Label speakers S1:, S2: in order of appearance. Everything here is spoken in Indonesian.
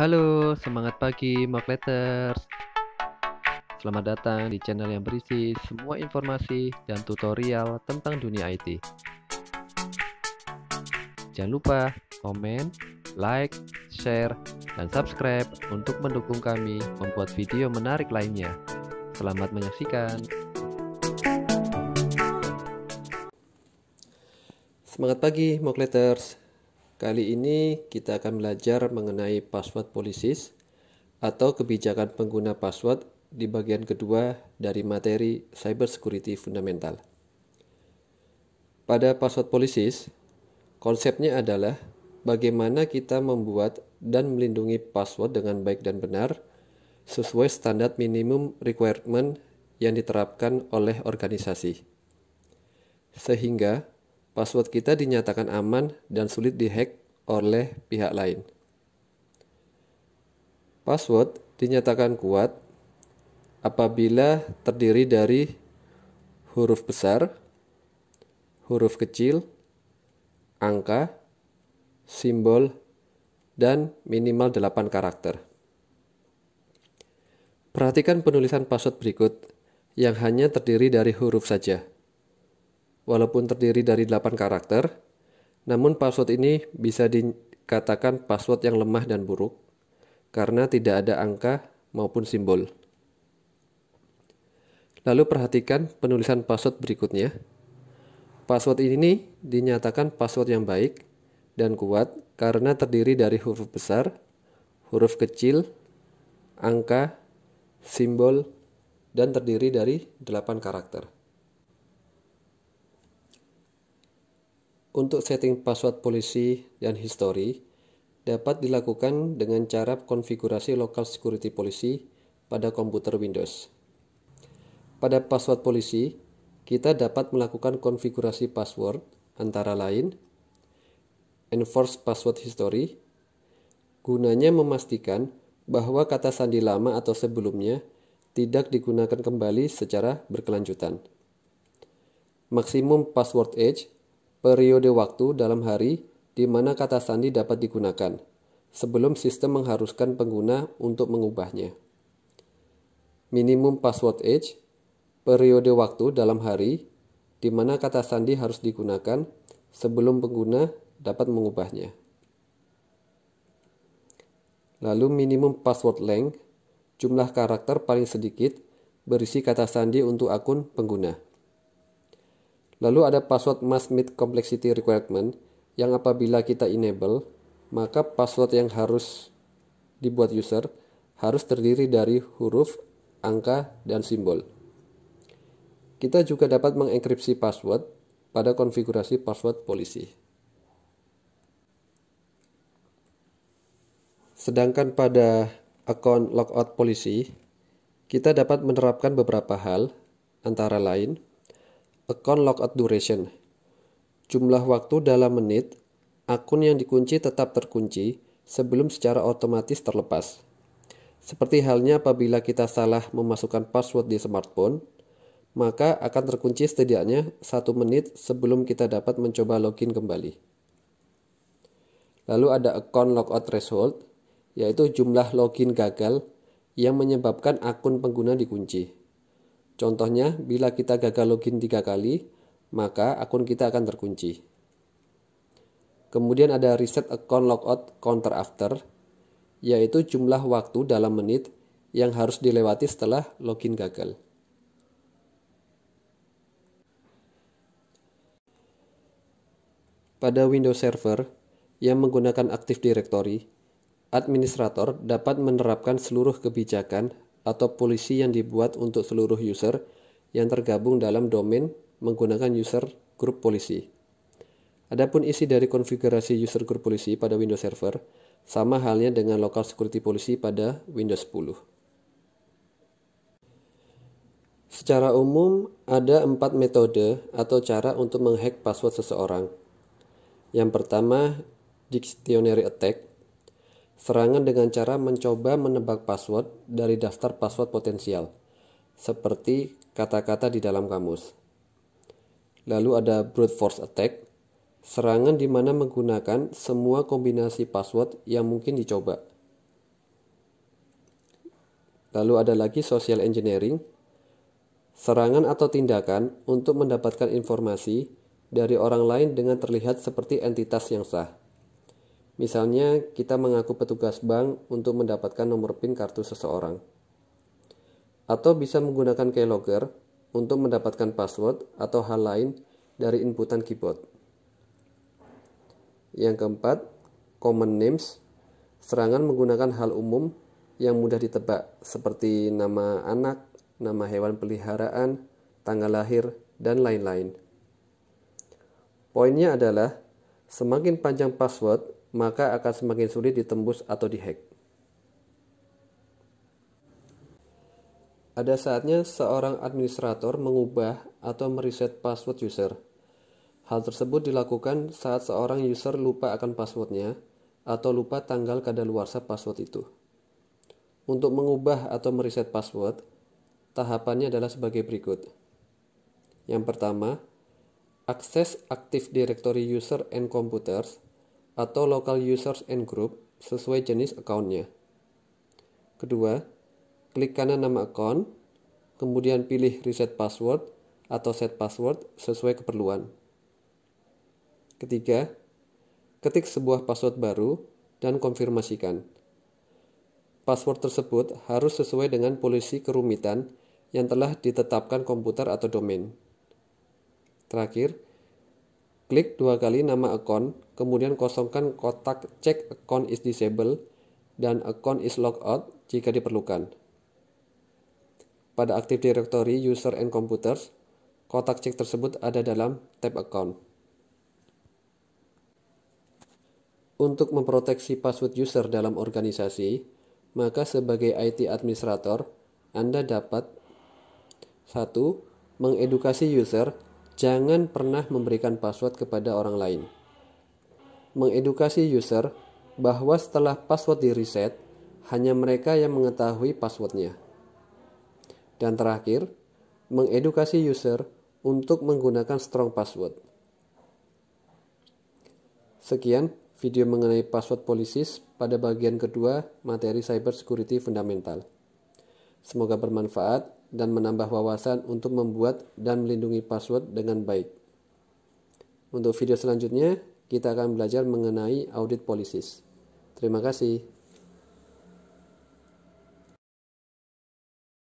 S1: Halo, semangat pagi Mokleters. Selamat datang di channel yang berisi semua informasi dan tutorial tentang dunia IT. Jangan lupa komen, like, share, dan subscribe untuk mendukung kami membuat video menarik lainnya. Selamat menyaksikan. Semangat pagi Mokleters. Kali ini kita akan belajar mengenai password policies atau kebijakan pengguna password di bagian kedua dari materi cybersecurity fundamental. Pada password policies, konsepnya adalah bagaimana kita membuat dan melindungi password dengan baik dan benar sesuai standar minimum requirement yang diterapkan oleh organisasi. Sehingga password kita dinyatakan aman dan sulit dihack oleh pihak lain. Password dinyatakan kuat apabila terdiri dari huruf besar, huruf kecil, angka, simbol, dan minimal 8 karakter. Perhatikan penulisan password berikut yang hanya terdiri dari huruf saja. Walaupun terdiri dari 8 karakter, namun password ini bisa dikatakan password yang lemah dan buruk karena tidak ada angka maupun simbol. Lalu perhatikan penulisan password berikutnya. Password ini dinyatakan password yang baik dan kuat karena terdiri dari huruf besar, huruf kecil, angka, simbol, dan terdiri dari 8 karakter. Untuk setting password policy dan history dapat dilakukan dengan cara konfigurasi local security policy pada komputer Windows. Pada password policy, kita dapat melakukan konfigurasi password antara lain enforce password history, gunanya memastikan bahwa kata sandi lama atau sebelumnya tidak digunakan kembali secara berkelanjutan. Maksimum password age, periode waktu dalam hari di mana kata sandi dapat digunakan, sebelum sistem mengharuskan pengguna untuk mengubahnya. Minimum password age, periode waktu dalam hari di mana kata sandi harus digunakan sebelum pengguna dapat mengubahnya. Lalu minimum password length, jumlah karakter paling sedikit berisi kata sandi untuk akun pengguna. Lalu ada password must meet complexity requirement yang apabila kita enable, maka password yang harus dibuat user harus terdiri dari huruf, angka, dan simbol. Kita juga dapat mengenkripsi password pada konfigurasi password policy. Sedangkan pada account logout policy, kita dapat menerapkan beberapa hal, antara lain account logout duration, jumlah waktu dalam menit akun yang dikunci tetap terkunci sebelum secara otomatis terlepas. Seperti halnya apabila kita salah memasukkan password di smartphone, maka akan terkunci setidaknya 1 menit sebelum kita dapat mencoba login kembali. Lalu ada account logout threshold, yaitu jumlah login gagal yang menyebabkan akun pengguna dikunci. Contohnya, bila kita gagal login 3 kali, maka akun kita akan terkunci. Kemudian ada reset account logout counter after, yaitu jumlah waktu dalam menit yang harus dilewati setelah login gagal. Pada Windows Server yang menggunakan Active Directory, administrator dapat menerapkan seluruh kebijakan atau polisi yang dibuat untuk seluruh user yang tergabung dalam domain menggunakan user group policy. Adapun isi dari konfigurasi user group policy pada Windows Server sama halnya dengan local security policy pada Windows 10. Secara umum, ada 4 metode atau cara untuk menghack password seseorang. Yang pertama, dictionary attack. Serangan dengan cara mencoba menebak password dari daftar password potensial, seperti kata-kata di dalam kamus. Lalu ada brute force attack, serangan di mana menggunakan semua kombinasi password yang mungkin dicoba. Lalu ada lagi social engineering, serangan atau tindakan untuk mendapatkan informasi dari orang lain dengan terlihat seperti entitas yang sah. Misalnya, kita mengaku petugas bank untuk mendapatkan nomor PIN kartu seseorang. Atau bisa menggunakan keylogger untuk mendapatkan password atau hal lain dari inputan keyboard. Yang keempat, common names, serangan menggunakan hal umum yang mudah ditebak seperti nama anak, nama hewan peliharaan, tanggal lahir, dan lain-lain. Poinnya adalah, semakin panjang password, maka akan semakin sulit ditembus atau dihack. Ada saatnya seorang administrator mengubah atau mereset password user. Hal tersebut dilakukan saat seorang user lupa akan passwordnya atau lupa tanggal kadaluarsa password itu. Untuk mengubah atau mereset password, tahapannya adalah sebagai berikut. Yang pertama, akses Active Directory User and Computers atau Local Users and Group sesuai jenis account-nya. Kedua, klik kanan nama account, kemudian pilih Reset Password atau Set Password sesuai keperluan. Ketiga, ketik sebuah password baru dan konfirmasikan. Password tersebut harus sesuai dengan polisi kerumitan yang telah ditetapkan komputer atau domain. Terakhir, klik 2 kali nama akun, kemudian kosongkan kotak check account is disabled dan account is logged out jika diperlukan. Pada Active Directory User and Computers, kotak cek tersebut ada dalam tab account. Untuk memproteksi password user dalam organisasi, maka sebagai IT administrator, Anda dapat 1. Mengedukasi user, jangan pernah memberikan password kepada orang lain. Mengedukasi user bahwa setelah password di-reset, hanya mereka yang mengetahui passwordnya. Dan terakhir, mengedukasi user untuk menggunakan strong password. Sekian video mengenai password policies pada bagian kedua materi Cyber Security Fundamental. Semoga bermanfaat dan menambah wawasan untuk membuat dan melindungi password dengan baik. Untuk video selanjutnya, kita akan belajar mengenai audit policies. Terima kasih.